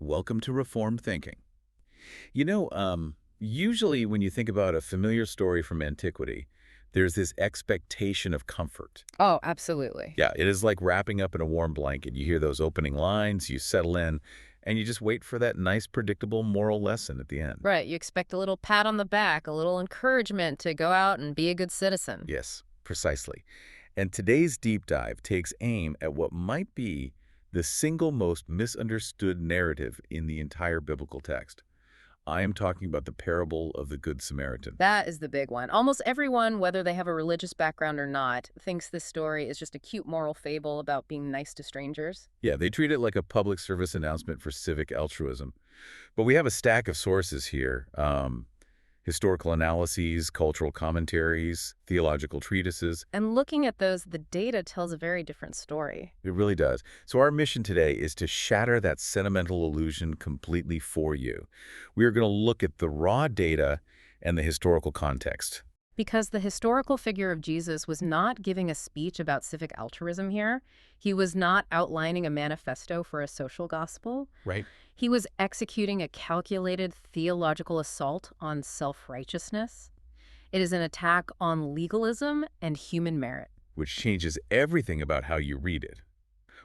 Welcome to Reformed Thinking. Usually when you think about a familiar story from antiquity, there's this expectation of comfort. Oh, absolutely. Yeah, it is like wrapping up in a warm blanket. You hear those opening lines, you settle in, and you just wait for that nice, predictable moral lesson at the end. Right. You expect a little pat on the back, a little encouragement to go out and be a good citizen. Yes, precisely. And today's deep dive takes aim at what might be the single most misunderstood narrative in the entire biblical text. I am talking about the parable of the Good Samaritan. That is the big one. Almost everyone, whether they have a religious background or not, thinks this story is just a cute moral fable about being nice to strangers. Yeah, they treat it like a public service announcement for civic altruism. But we have a stack of sources here. Historical analyses, cultural commentaries, theological treatises. And looking at those, the data tells a very different story. It really does. So our mission today is to shatter that sentimental illusion completely for you. We are going to look at the raw data and the historical context. Because the historical figure of Jesus was not giving a speech about civic altruism here. He was not outlining a manifesto for a social gospel. Right. He was executing a calculated theological assault on self-righteousness. It is an attack on legalism and human merit. Which changes everything about how you read it.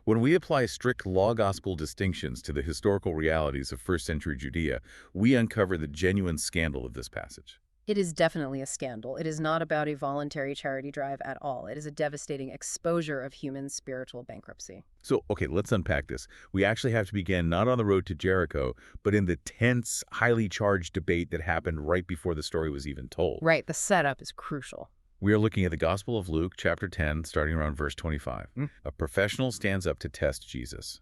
When we apply strict law-gospel distinctions to the historical realities of first-century Judea, we uncover the genuine scandal of this passage. It is definitely a scandal. It is not about a voluntary charity drive at all. It is a devastating exposure of human spiritual bankruptcy. So, okay, let's unpack this. We actually have to begin not on the road to Jericho, but in the tense, highly charged debate that happened right before the story was even told. Right, the setup is crucial. We are looking at the Gospel of Luke, chapter 10, starting around verse 25. A professional stands up to test Jesus.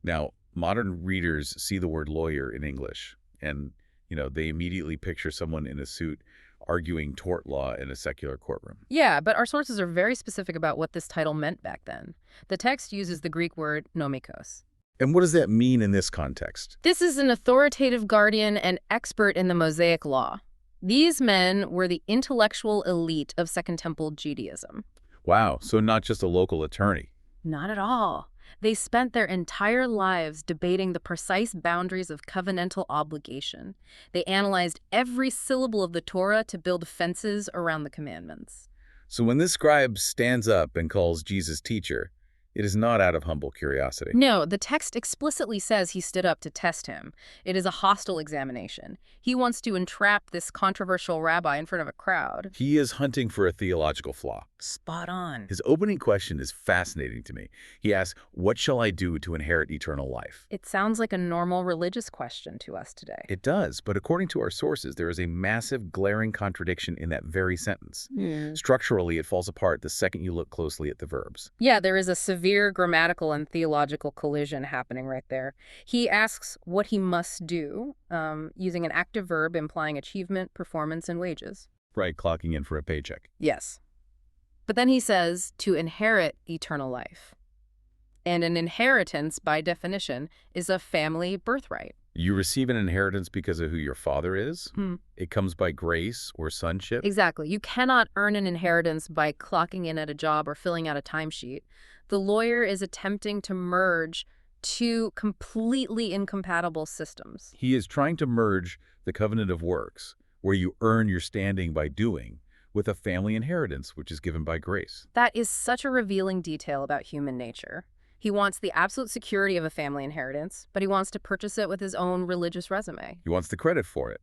Now, modern readers see the word lawyer in English, and they immediately picture someone in a suit arguing tort law in a secular courtroom. Yeah, but our sources are very specific about what this title meant back then. The text uses the Greek word nomikos. And what does that mean in this context? This is an authoritative guardian and expert in the Mosaic law. These men were the intellectual elite of Second Temple Judaism. Wow, so not just a local attorney. Not at all. They spent their entire lives debating the precise boundaries of covenantal obligation. They analyzed every syllable of the Torah to build fences around the commandments. So when this scribe stands up and calls Jesus teacher, it is not out of humble curiosity. No, the text explicitly says he stood up to test him. It is a hostile examination. He wants to entrap this controversial rabbi in front of a crowd. He is hunting for a theological flaw. Spot on. His opening question is fascinating to me. He asks, "What shall I do to inherit eternal life?" It sounds like a normal religious question to us today. It does, but according to our sources, there is a massive, glaring contradiction in that very sentence. Structurally, it falls apart the second you look closely at the verbs. Yeah, there is a severe grammatical and theological collision happening right there. He asks what he must do, using an active verb implying achievement, performance, and wages. Right, clocking in for a paycheck. Yes. But then he says to inherit eternal life. And an inheritance, by definition, is a family birthright. You receive an inheritance because of who your father is. It comes by grace or sonship. Exactly. You cannot earn an inheritance by clocking in at a job or filling out a timesheet. The lawyer is attempting to merge two completely incompatible systems. He is trying to merge the covenant of works, where you earn your standing by doing, with a family inheritance, which is given by grace. That is such a revealing detail about human nature. He wants the absolute security of a family inheritance, but he wants to purchase it with his own religious resume. He wants the credit for it.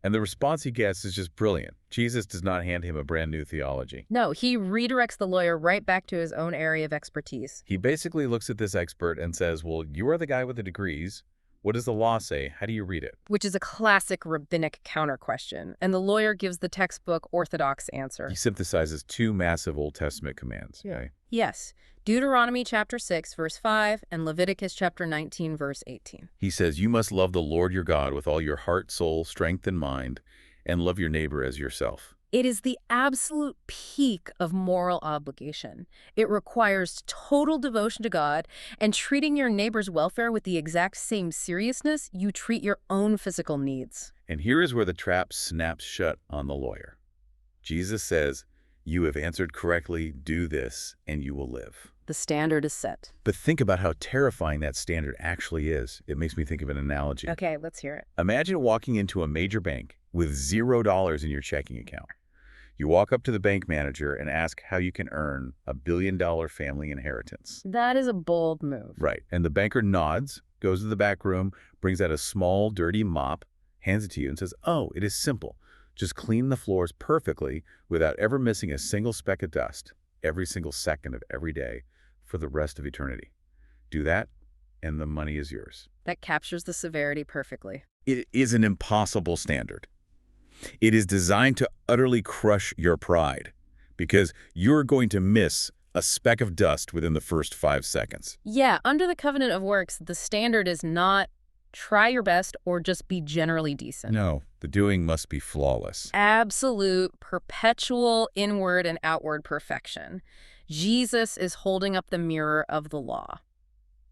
And the response he gets is just brilliant. Jesus does not hand him a brand new theology. No, he redirects the lawyer right back to his own area of expertise. He basically looks at this expert and says, well, you are the guy with the degrees. What does the law say? How do you read it? Which is a classic rabbinic counter-question, and the lawyer gives the textbook orthodox answer. He synthesizes two massive Old Testament commands. Okay? Yes, Deuteronomy chapter 6, verse 5, and Leviticus chapter 19, verse 18. He says, you must love the Lord your God with all your heart, soul, strength, and mind, and love your neighbor as yourself. It is the absolute peak of moral obligation. It requires total devotion to God and treating your neighbor's welfare with the exact same seriousness you treat your own physical needs. And here is where the trap snaps shut on the lawyer. Jesus says, you have answered correctly, do this, and you will live. The standard is set. But think about how terrifying that standard actually is. It makes me think of an analogy. Okay, let's hear it. Imagine walking into a major bank with $0 in your checking account. You walk up to the bank manager and ask how you can earn a billion-dollar family inheritance. That is a bold move. Right. And the banker nods, goes to the back room, brings out a small, dirty mop, hands it to you and says, "Oh, it is simple. Just clean the floors perfectly without ever missing a single speck of dust every single second of every day for the rest of eternity. Do that, and the money is yours." That captures the severity perfectly. It is an impossible standard. It is designed to utterly crush your pride because you're going to miss a speck of dust within the first 5 seconds. Yeah, under the covenant of works, the standard is not try your best or just be generally decent. No, the doing must be flawless. Absolute, perpetual inward and outward perfection. Jesus is holding up the mirror of the law.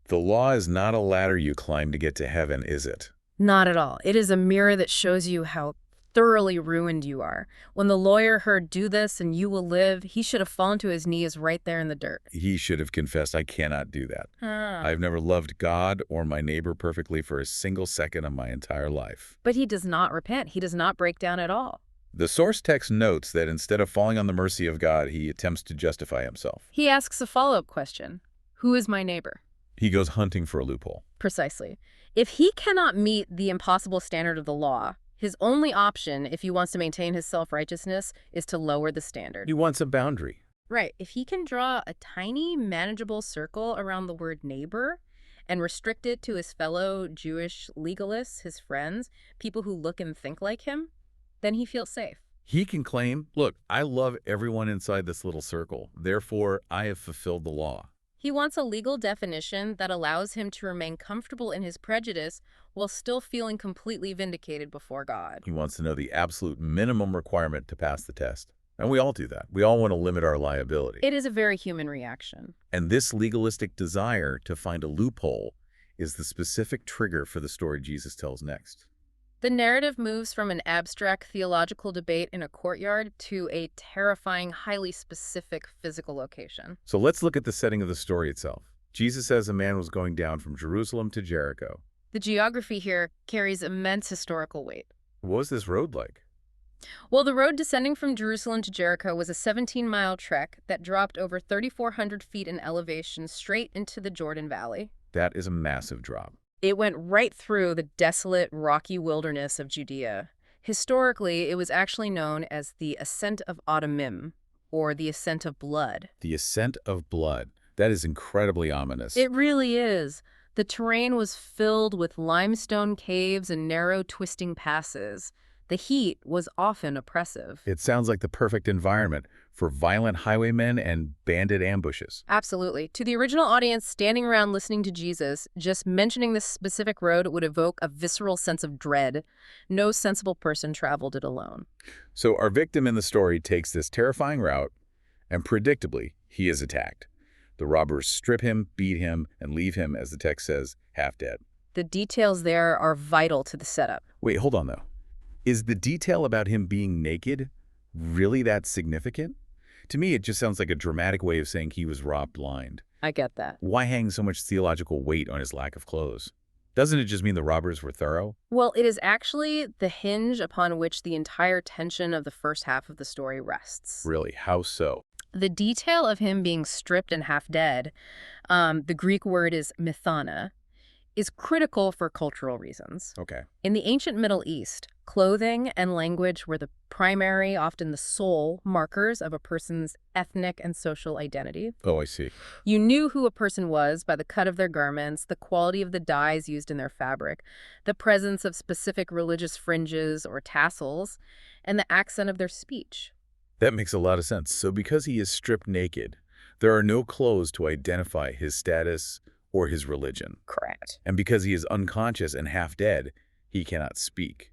The law is not a ladder you climb to get to heaven, is it? Not at all. It is a mirror that shows you how thoroughly ruined you are. When the lawyer heard, "Do this and you will live," he should have fallen to his knees right there in the dirt. He should have confessed, "I cannot do that. Ah. I've never loved God or my neighbor perfectly for a single second of my entire life." But he does not repent. He does not break down at all. The source text notes that instead of falling on the mercy of God, he attempts to justify himself. He asks a follow-up question. Who is my neighbor? He goes hunting for a loophole. Precisely. If he cannot meet the impossible standard of the law, his only option, if he wants to maintain his self-righteousness, is to lower the standard. He wants a boundary. Right. If he can draw a tiny, manageable circle around the word neighbor and restrict it to his fellow Jewish legalists, his friends, people who look and think like him, then he feels safe. He can claim, "Look, I love everyone inside this little circle. Therefore, I have fulfilled the law." He wants a legal definition that allows him to remain comfortable in his prejudice while still feeling completely vindicated before God. He wants to know the absolute minimum requirement to pass the test. And we all do that. We all want to limit our liability. It is a very human reaction. And this legalistic desire to find a loophole is the specific trigger for the story Jesus tells next. The narrative moves from an abstract theological debate in a courtyard to a terrifying, highly specific physical location. So let's look at the setting of the story itself. Jesus says a man was going down from Jerusalem to Jericho. The geography here carries immense historical weight. What was this road like? Well, the road descending from Jerusalem to Jericho was a 17-mile trek that dropped over 3,400 feet in elevation straight into the Jordan Valley. That is a massive drop. It went right through the desolate, rocky wilderness of Judea. Historically, it was actually known as the Ascent of Adumim, or the Ascent of Blood. The Ascent of Blood. That is incredibly ominous. It really is. The terrain was filled with limestone caves and narrow, twisting passes. The heat was often oppressive. It sounds like the perfect environment for violent highwaymen and bandit ambushes. Absolutely. To the original audience standing around listening to Jesus, just mentioning this specific road would evoke a visceral sense of dread. No sensible person traveled it alone. So our victim in the story takes this terrifying route, and predictably, he is attacked. The robbers strip him, beat him, and leave him, as the text says, half dead. The details there are vital to the setup. Wait, hold on, though. Is the detail about him being naked really that significant? To me, it just sounds like a dramatic way of saying he was robbed blind. I get that. Why hang so much theological weight on his lack of clothes? Doesn't it just mean the robbers were thorough? Well, it is actually the hinge upon which the entire tension of the first half of the story rests. Really, how so? The detail of him being stripped and half dead, the Greek word is mithana, is critical for cultural reasons. Okay. In the ancient Middle East, clothing and language were the primary, often the sole, markers of a person's ethnic and social identity. Oh, I see. You knew who a person was by the cut of their garments, the quality of the dyes used in their fabric, the presence of specific religious fringes or tassels, and the accent of their speech. That makes a lot of sense. So because he is stripped naked, there are no clothes to identify his status or his religion. Correct. And because he is unconscious and half dead, he cannot speak.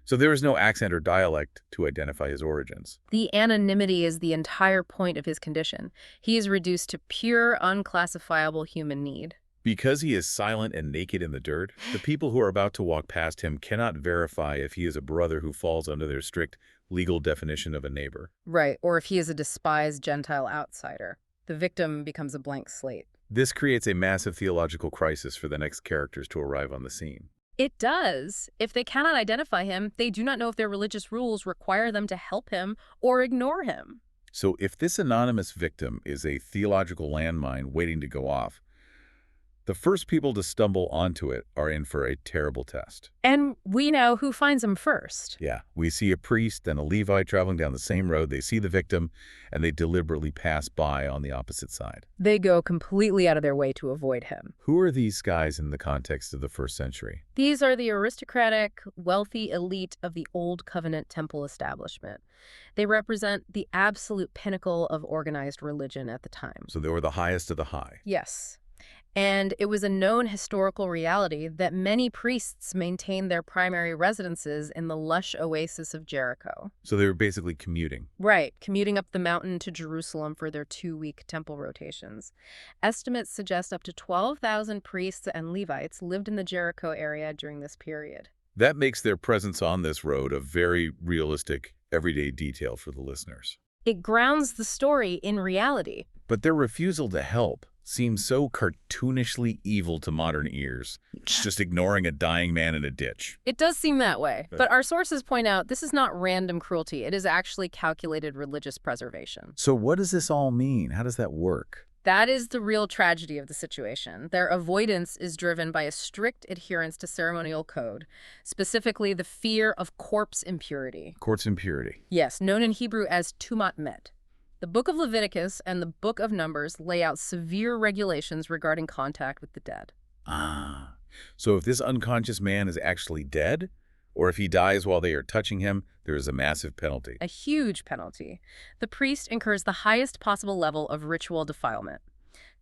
So there is no accent or dialect to identify his origins. The anonymity is the entire point of his condition. He is reduced to pure, unclassifiable human need. Because he is silent and naked in the dirt, the people who are about to walk past him cannot verify if he is a brother who falls under their strict legal definition of a neighbor. Right, or if he is a despised Gentile outsider. The victim becomes a blank slate. This creates a massive theological crisis for the next characters to arrive on the scene. It does. If they cannot identify him, they do not know if their religious rules require them to help him or ignore him. So if this anonymous victim is a theological landmine waiting to go off, the first people to stumble onto it are in for a terrible test. And we know who finds him first. Yeah, we see a priest and a Levite traveling down the same road. They see the victim, and they deliberately pass by on the opposite side. They go completely out of their way to avoid him. Who are these guys in the context of the first century? These are the aristocratic, wealthy elite of the Old Covenant temple establishment. They represent the absolute pinnacle of organized religion at the time. So they were the highest of the high. Yes. And it was a known historical reality that many priests maintained their primary residences in the lush oasis of Jericho. So they were basically commuting. Right, commuting up the mountain to Jerusalem for their 2-week temple rotations. Estimates suggest up to 12,000 priests and Levites lived in the Jericho area during this period. That makes their presence on this road a very realistic, everyday detail for the listeners. It grounds the story in reality. But their refusal to help seems so cartoonishly evil to modern ears. It's just ignoring a dying man in a ditch. It does seem that way, but our sources point out this is not random cruelty. It is actually calculated religious preservation. So what does this all mean? How does that work? That is the real tragedy of the situation. Their avoidance is driven by a strict adherence to ceremonial code, specifically the fear of corpse impurity. Corpse impurity. Yes, known in Hebrew as tumat met. The Book of Leviticus and the Book of Numbers lay out severe regulations regarding contact with the dead. Ah, so if this unconscious man is actually dead, or if he dies while they are touching him, there is a massive penalty. A huge penalty. The priest incurs the highest possible level of ritual defilement.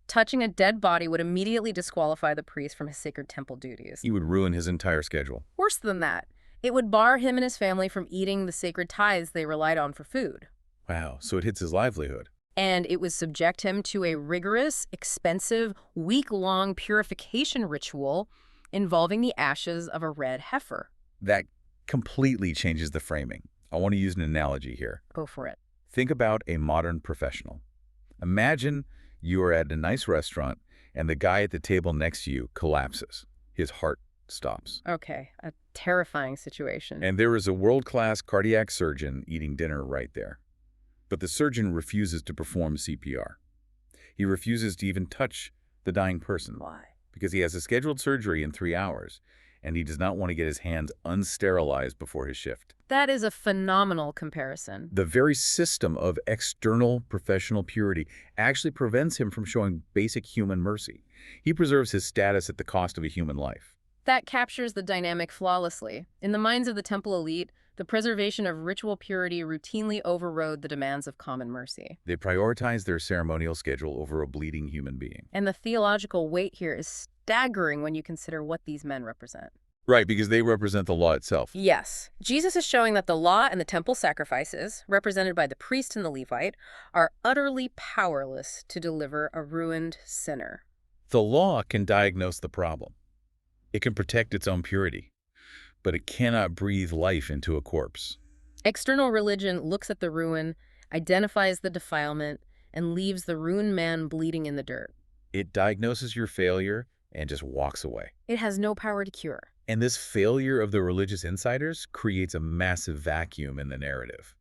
Touching a dead body would immediately disqualify the priest from his sacred temple duties. He would ruin his entire schedule. Worse than that, it would bar him and his family from eating the sacred tithes they relied on for food. Wow, so it hits his livelihood. And it would subject him to a rigorous, expensive, week-long purification ritual involving the ashes of a red heifer. That completely changes the framing. I want to use an analogy here. Go for it. Think about a modern professional. Imagine you are at a nice restaurant and the guy at the table next to you collapses. His heart stops. Okay, a terrifying situation. And there is a world-class cardiac surgeon eating dinner right there. But the surgeon refuses to perform CPR. He refuses to even touch the dying person. Why? Because he has a scheduled surgery in 3 hours, and he does not want to get his hands unsterilized before his shift. That is a phenomenal comparison. The very system of external professional purity actually prevents him from showing basic human mercy. He preserves his status at the cost of a human life. That captures the dynamic flawlessly. In the minds of the temple elite, the preservation of ritual purity routinely overrode the demands of common mercy. They prioritize their ceremonial schedule over a bleeding human being. And the theological weight here is staggering when you consider what these men represent. Right, because they represent the law itself. Yes. Jesus is showing that the law and the temple sacrifices, represented by the priest and the Levite, are utterly powerless to deliver a ruined sinner. The law can diagnose the problem. It can protect its own purity, but it cannot breathe life into a corpse. External religion looks at the ruin, identifies the defilement, and leaves the ruined man bleeding in the dirt. It diagnoses your failure and just walks away. It has no power to cure. And this failure of the religious insiders creates a massive vacuum in the narrative.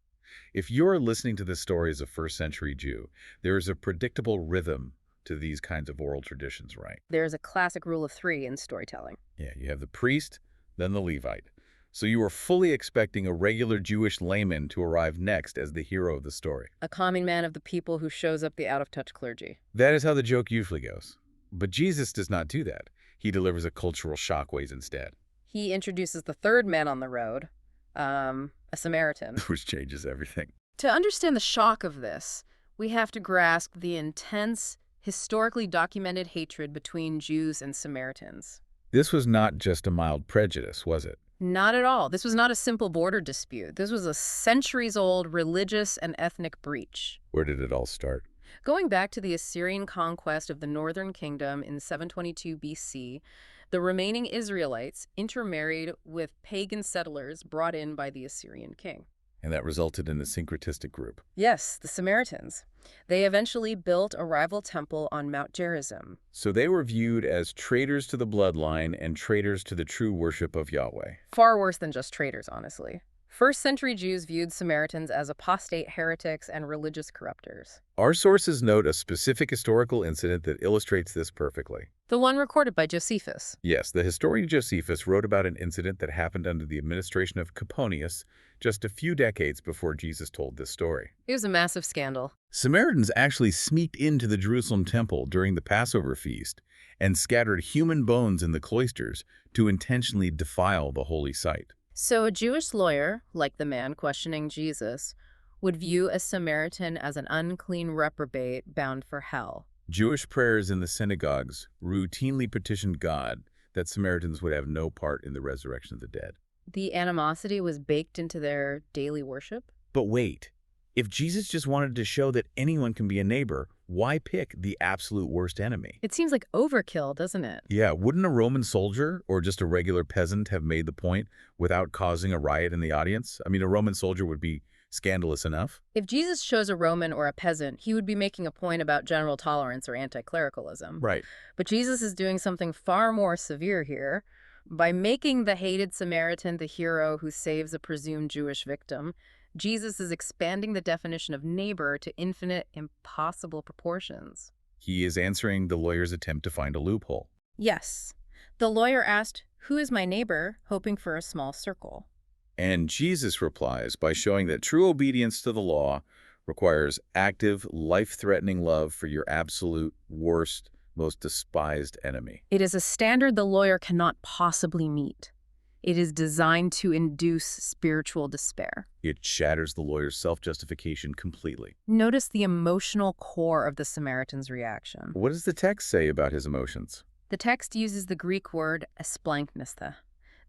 If you're listening to the story as a first-century Jew, there is a predictable rhythm to these kinds of oral traditions, right? There's a classic rule of 3 in storytelling. Yeah, you have the priest, then the Levite. So you are fully expecting a regular Jewish layman to arrive next as the hero of the story. A common man of the people who shows up the out-of-touch clergy. That is how the joke usually goes. But Jesus does not do that. He delivers a cultural shockwaves instead. He introduces the third man on the road, a Samaritan. Which changes everything. To understand the shock of this, we have to grasp the intense, historically documented hatred between Jews and Samaritans. This was not just a mild prejudice, was it? Not at all. This was not a simple border dispute. This was a centuries-old religious and ethnic breach. Where did it all start? Going back to the Assyrian conquest of the northern kingdom in 722 BC, the remaining Israelites intermarried with pagan settlers brought in by the Assyrian king. And that resulted in a syncretistic group. Yes, the Samaritans. They eventually built a rival temple on Mount Gerizim. So they were viewed as traitors to the bloodline and traitors to the true worship of Yahweh. Far worse than just traitors, honestly. First-century Jews viewed Samaritans as apostate heretics and religious corruptors. Our sources note a specific historical incident that illustrates this perfectly. The one recorded by Josephus. Yes, the historian Josephus wrote about an incident that happened under the administration of Coponius just a few decades before Jesus told this story. It was a massive scandal. Samaritans actually sneaked into the Jerusalem temple during the Passover feast and scattered human bones in the cloisters to intentionally defile the holy site. So a Jewish lawyer, like the man questioning Jesus, would view a Samaritan as an unclean reprobate bound for hell. Jewish prayers in the synagogues routinely petitioned God that Samaritans would have no part in the resurrection of the dead. The animosity was baked into their daily worship? But wait, if Jesus just wanted to show that anyone can be a neighbor, why pick the absolute worst enemy? It seems like overkill, doesn't it? Yeah, wouldn't a Roman soldier or just a regular peasant have made the point without causing a riot in the audience? I mean, a Roman soldier would be scandalous enough. If Jesus chose a Roman or a peasant, he would be making a point about general tolerance or anti-clericalism. Right. But Jesus is doing something far more severe here. By making the hated Samaritan the hero who saves a presumed Jewish victim, Jesus is expanding the definition of neighbor to infinite, impossible proportions. He is answering the lawyer's attempt to find a loophole. Yes. The lawyer asked, "Who is my neighbor?" hoping for a small circle. And Jesus replies by showing that true obedience to the law requires active, life-threatening love for your absolute worst, most despised enemy. It is a standard the lawyer cannot possibly meet. It is designed to induce spiritual despair. It shatters the lawyer's self-justification completely. Notice the emotional core of the Samaritan's reaction. What does the text say about his emotions? The text uses the Greek word esplanknistha.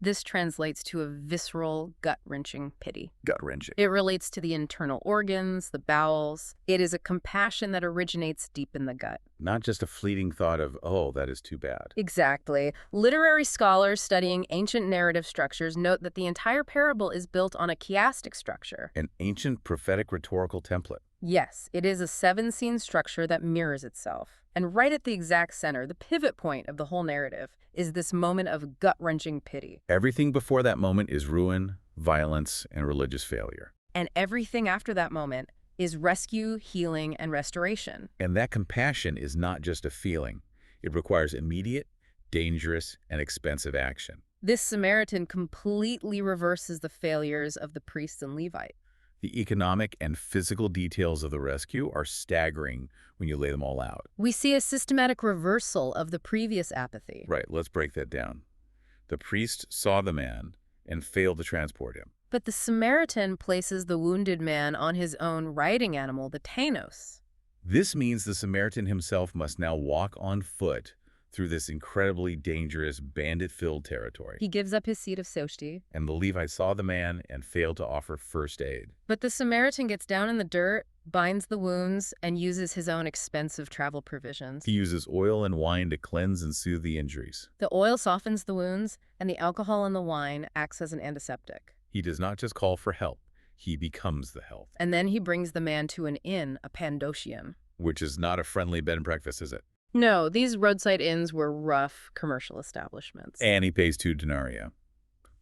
This translates to a visceral, gut-wrenching pity. Gut-wrenching. It relates to the internal organs, the bowels. It is a compassion that originates deep in the gut. Not just a fleeting thought of, oh, that is too bad. Exactly. Literary scholars studying ancient narrative structures note that the entire parable is built on a chiastic structure. An ancient prophetic rhetorical template. Yes, it is a 7-scene structure that mirrors itself. And right at the exact center, the pivot point of the whole narrative, is this moment of gut-wrenching pity. Everything before that moment is ruin, violence, and religious failure. And everything after that moment is rescue, healing, and restoration. And that compassion is not just a feeling. It requires immediate, dangerous, and expensive action. This Samaritan completely reverses the failures of the priest and Levite. The economic and physical details of the rescue are staggering when you lay them all out. We see a systematic reversal of the previous apathy. Right, let's break that down. The priest saw the man and failed to transport him. But the Samaritan places the wounded man on his own riding animal, the Tainos. This means the Samaritan himself must now walk on foot through this incredibly dangerous, bandit-filled territory. He gives up his seat of soshti. And the Levite saw the man and failed to offer first aid. But the Samaritan gets down in the dirt, binds the wounds, and uses his own expensive travel provisions. He uses oil and wine to cleanse and soothe the injuries. The oil softens the wounds, and the alcohol in the wine acts as an antiseptic. He does not just call for help, he becomes the help. And then he brings the man to an inn, a pandosium. Which is not a friendly bed and breakfast, is it? No, these roadside inns were rough commercial establishments. And he pays 2 denarii.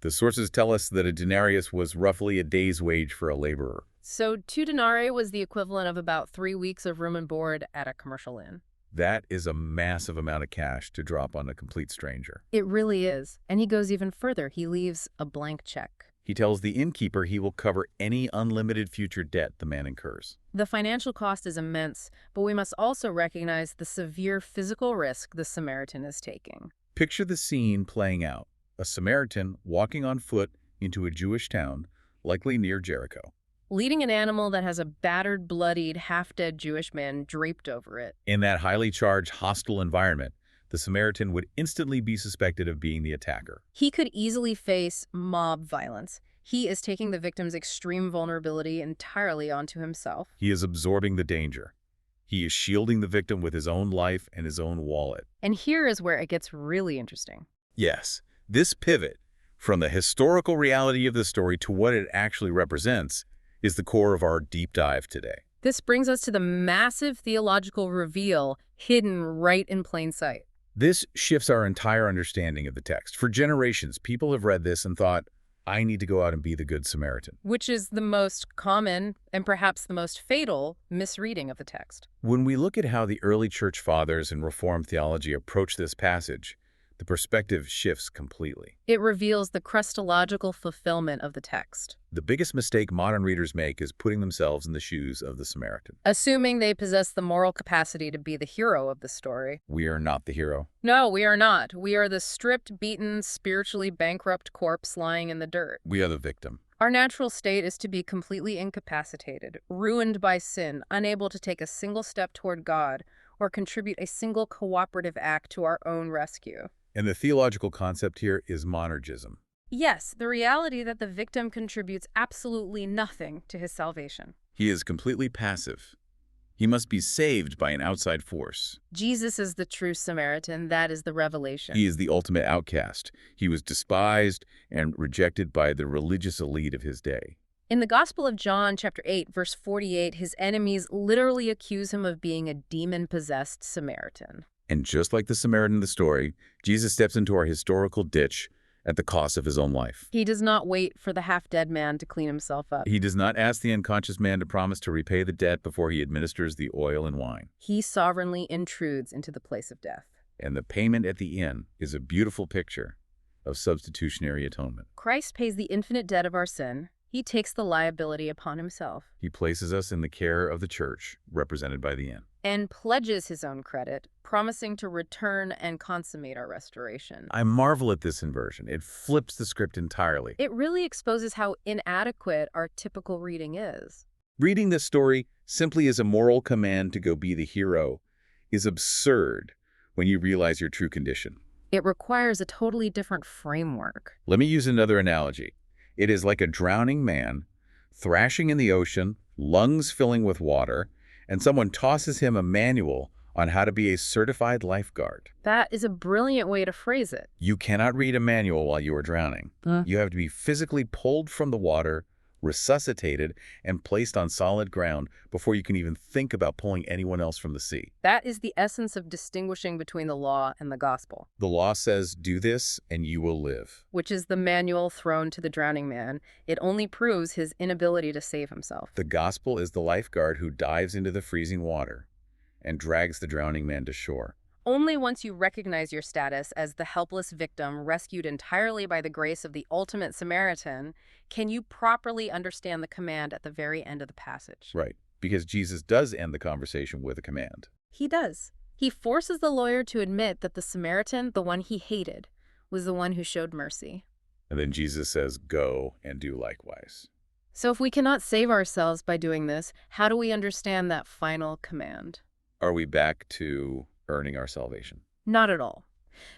The sources tell us that a denarius was roughly a day's wage for a laborer. So 2 denarii was the equivalent of about 3 weeks of room and board at a commercial inn. That is a massive amount of cash to drop on a complete stranger. It really is. And he goes even further. He leaves a blank check. He tells the innkeeper he will cover any unlimited future debt the man incurs. The financial cost is immense, but we must also recognize the severe physical risk the Samaritan is taking. Picture the scene playing out. A Samaritan walking on foot into a Jewish town, likely near Jericho. Leading an animal that has a battered, bloodied, half-dead Jewish man draped over it. In that highly charged, hostile environment, the Samaritan would instantly be suspected of being the attacker. He could easily face mob violence. He is taking the victim's extreme vulnerability entirely onto himself. He is absorbing the danger. He is shielding the victim with his own life and his own wallet. And here is where it gets really interesting. Yes, this pivot from the historical reality of the story to what it actually represents is the core of our deep dive today. This brings us to the massive theological reveal hidden right in plain sight. This shifts our entire understanding of the text. For generations, people have read this and thought, I need to go out and be the Good Samaritan. Which is the most common and perhaps the most fatal misreading of the text. When we look at how the early church fathers and Reformed theology approach this passage, the perspective shifts completely. It reveals the Christological fulfillment of the text, The biggest mistake modern readers make is putting themselves in the shoes of the Samaritan. assuming they possess the moral capacity to be the hero of the story. We are not the hero. No, we are not. We are the stripped, beaten, spiritually bankrupt corpse lying in the dirt. We are the victim. Our natural state is to be completely incapacitated, ruined by sin, unable to take a single step toward God or contribute a single cooperative act to our own rescue. And the theological concept here is monergism. Yes, the reality that the victim contributes absolutely nothing to his salvation. He is completely passive. He must be saved by an outside force. Jesus is the true Samaritan. That is the revelation. He is the ultimate outcast. He was despised and rejected by the religious elite of his day. In the Gospel of John, chapter 8, verse 48, his enemies literally accuse him of being a demon-possessed Samaritan. And just like the Samaritan in the story, Jesus steps into our historical ditch at the cost of his own life. He does not wait for the half-dead man to clean himself up. He does not ask the unconscious man to promise to repay the debt before he administers the oil and wine. He sovereignly intrudes into the place of death. And the payment at the end is a beautiful picture of substitutionary atonement. Christ pays the infinite debt of our sin. He takes the liability upon himself He places us in the care of the church, represented by the inn. and pledges his own credit, promising to return and consummate our restoration. I marvel at this inversion. It flips the script entirely. It really exposes how inadequate our typical reading is. Reading this story simply as a moral command to go be the hero is absurd when you realize your true condition. It requires a totally different framework. Let me use another analogy. It is like a drowning man, thrashing in the ocean, lungs filling with water, and someone tosses him a manual on how to be a certified lifeguard. That is a brilliant way to phrase it. You cannot read a manual while you are drowning. You have to be physically pulled from the water, resuscitated, and placed on solid ground before you can even think about pulling anyone else from the sea. That is the essence of distinguishing between the law and the gospel, The law says, do this and you will live. which is the manual thrown to the drowning man. It only proves his inability to save himself. The gospel is the lifeguard who dives into the freezing water and drags the drowning man to shore. Only once you recognize your status as the helpless victim rescued entirely by the grace of the ultimate Samaritan can you properly understand the command at the very end of the passage. Right, because Jesus does end the conversation with a command. He does. He forces the lawyer to admit that the Samaritan, the one he hated, was the one who showed mercy. And then Jesus says, go and do likewise. So if we cannot save ourselves by doing this, how do we understand that final command? Are we back to earning our salvation? Not at all.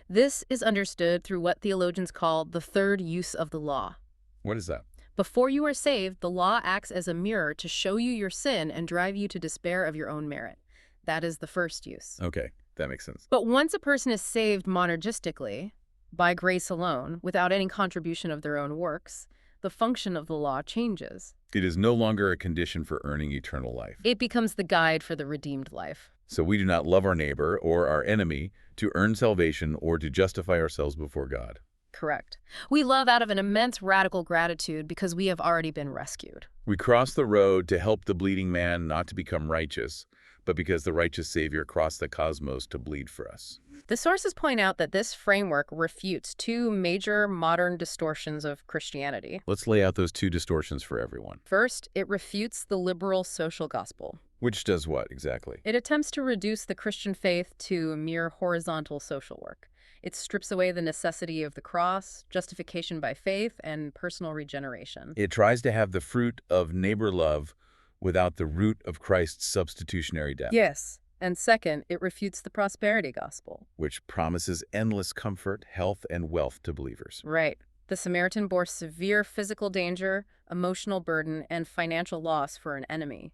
This is understood through what theologians call the third use of the law. What is that? Before you are saved, the law acts as a mirror to show you your sin and drive you to despair of your own merit. That is the first use. Okay, that makes sense. But once a person is saved monergistically, by grace alone, without any contribution of their own works, the function of the law changes. It is no longer a condition for earning eternal life. It becomes the guide for the redeemed life. So we do not love our neighbor or our enemy to earn salvation or to justify ourselves before God. Correct. We love out of an immense radical gratitude because we have already been rescued. We cross the road to help the bleeding man not to become righteous, but because the righteous Savior crossed the cosmos to bleed for us. The sources point out that this framework refutes two major modern distortions of Christianity. Let's lay out those two distortions for everyone. First, it refutes the liberal social gospel. Which does what exactly? It attempts to reduce the Christian faith to mere horizontal social work. It strips away the necessity of the cross, justification by faith, and personal regeneration. It tries to have the fruit of neighbor love without the root of Christ's substitutionary death. Yes. And second, it refutes the prosperity gospel. Which promises endless comfort, health, and wealth to believers. Right. The Samaritan bore severe physical danger, emotional burden, and financial loss for an enemy.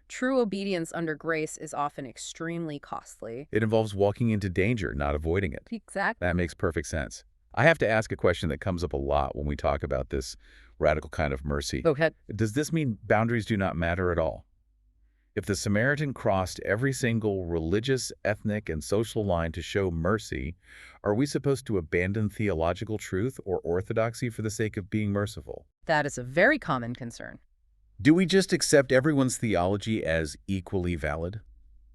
True obedience under grace is often extremely costly. It involves walking into danger, not avoiding it. Exactly. That makes perfect sense. I have to ask a question that comes up a lot when we talk about this radical kind of mercy. Go ahead. Does this mean boundaries do not matter at all? If the Samaritan crossed every single religious, ethnic, and social line to show mercy, are we supposed to abandon theological truth or orthodoxy for the sake of being merciful? That is a very common concern. Do we just accept everyone's theology as equally valid?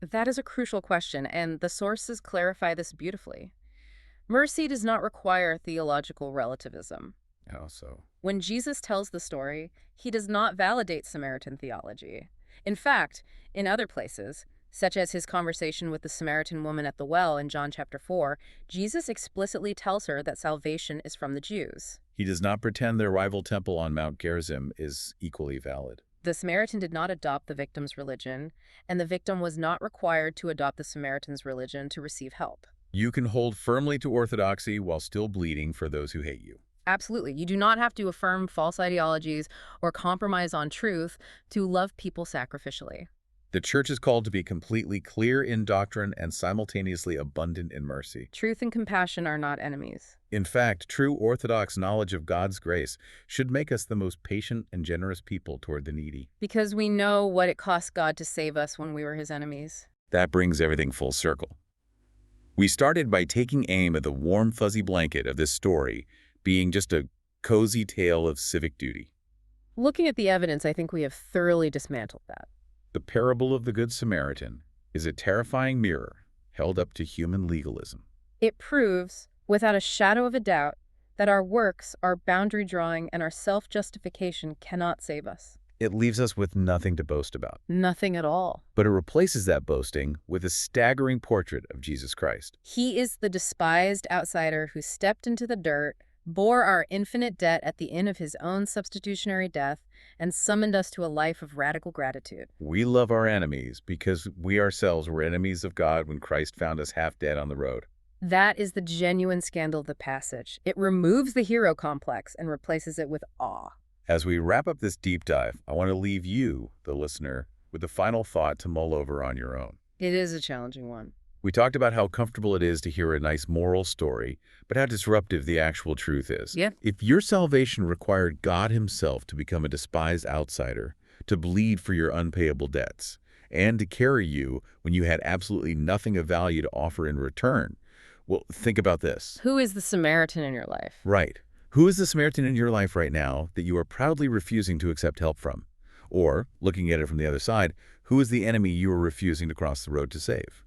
That is a crucial question, and the sources clarify this beautifully. Mercy does not require theological relativism. How so? When Jesus tells the story, he does not validate Samaritan theology. In fact, in other places, such as his conversation with the Samaritan woman at the well in John chapter 4, Jesus explicitly tells her that salvation is from the Jews. He does not pretend their rival temple on Mount Gerizim is equally valid. The Samaritan did not adopt the victim's religion, and the victim was not required to adopt the Samaritan's religion to receive help. You can hold firmly to orthodoxy while still bleeding for those who hate you. Absolutely. You do not have to affirm false ideologies or compromise on truth to love people sacrificially. The church is called to be completely clear in doctrine and simultaneously abundant in mercy. Truth and compassion are not enemies. In fact, true orthodox knowledge of God's grace should make us the most patient and generous people toward the needy. Because we know what it cost God to save us when we were his enemies. That brings everything full circle. We started by taking aim at the warm, fuzzy blanket of this story being just a cozy tale of civic duty. Looking at the evidence, I think we have thoroughly dismantled that. The parable of the Good Samaritan is a terrifying mirror held up to human legalism. It proves, without a shadow of a doubt, that our works, our boundary drawing, and our self-justification cannot save us. It leaves us with nothing to boast about. Nothing at all. But it replaces that boasting with a staggering portrait of Jesus Christ. He is the despised outsider who stepped into the dirt, bore our infinite debt at the end of his own substitutionary death, and summoned us to a life of radical gratitude. We love our enemies because we ourselves were enemies of God when Christ found us half dead on the road. That is the genuine scandal of the passage. It removes the hero complex and replaces it with awe. As we wrap up this deep dive, I want to leave you, the listener, with a final thought to mull over on your own. It is a challenging one. We talked about how comfortable it is to hear a nice moral story, but how disruptive the actual truth is. Yeah. If your salvation required God himself to become a despised outsider, to bleed for your unpayable debts, and to carry you when you had absolutely nothing of value to offer in return, well, think about this. Who is the Samaritan in your life? Right. Who is the Samaritan in your life right now that you are proudly refusing to accept help from? Or, looking at it from the other side, who is the enemy you are refusing to cross the road to save?